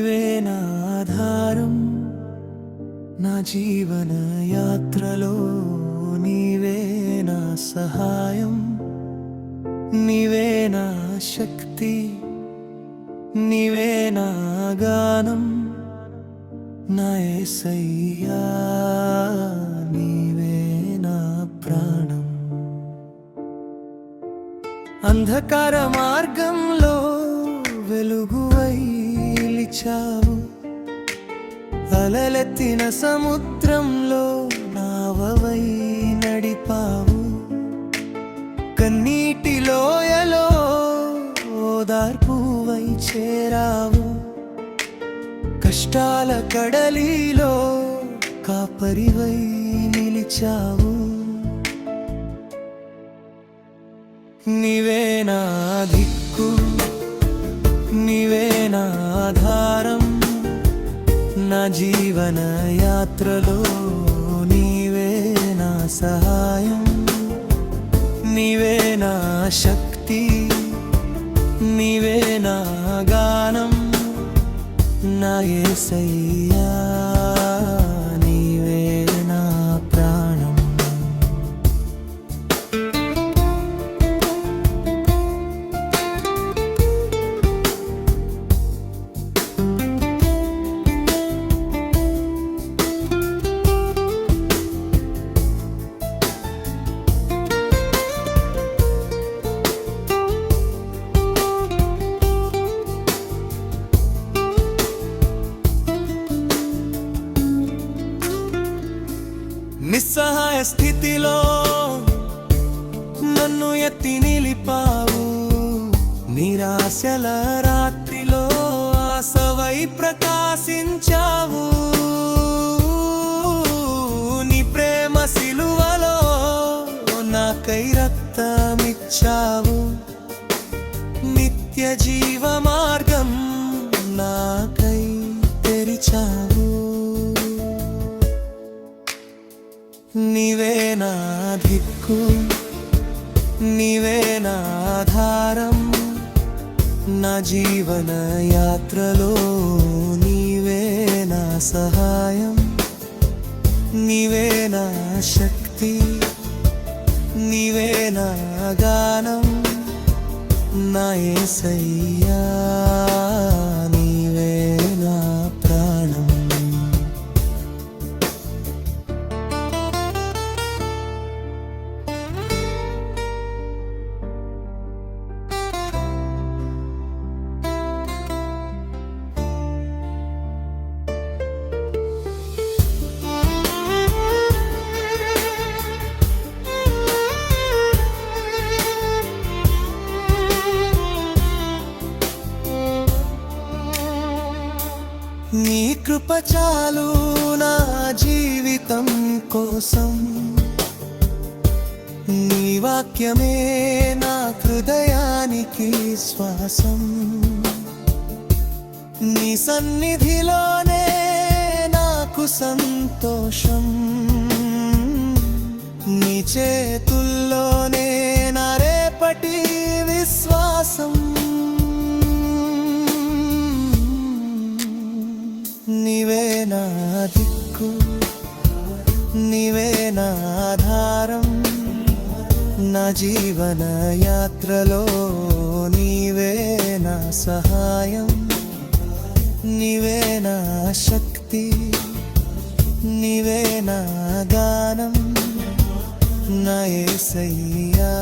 నీవే నా ఆధారం నా జీవన యాత్రలో నీవే నా సహాయం నీవే నా శక్తి నీవే నా గానం నా యేసయ్యా నీవే నా ప్రాణం అంధకార మార్గంలో వెలుగువై నిలిచావు అలలెత్తిన సముద్రంలో నావవై నడిపావు కన్నీటి లోయలో ఓదార్పువై చేరావు కష్టాల కడలిలో కాపరివై నిలిచావు నీవే నా దిక్కు నీవే నా ఆధారం నా జీవన యాత్రలో నీవే నా సహాయం నీవే నా శక్తి నీవే నా గానం నా యేసయ్యా నీవే నా ప్రాణం నిస్సహాయ స్థితిలో నన్ను ఎత్తి నిలిపావు నిరాశల రాత్రిలో ఆశవై ప్రకాశించావు నీ ప్రేమ సిలువలో నాకై రక్తమిచ్చావు నిత్య జీవ మార్గం నాకై తెరిచావు నీవే నా దిక్కు నీవే నా ఆధారం నా జీవన యాత్రలో నీవే నా సహాయం నీవే నా శక్తి నీవే నా గానం నా యేసయ్యా నీవే నా ప్రాణం నీ కృప చాలు నా జీవితం కోసం నీ వాక్యమే నా హృదయానికి శ్వాసం నీ సన్నిధిలోనే నాకు సంతోషం నీ చేతుల్లోనే నా రేపటి విశ్వాసం నీవే నా దిక్కు నీవే నా ఆధారం నా జీవన యాత్రలో నీవే నా సహాయం నీవే నా శక్తి నీవే నా గానం నా యేసయ్యా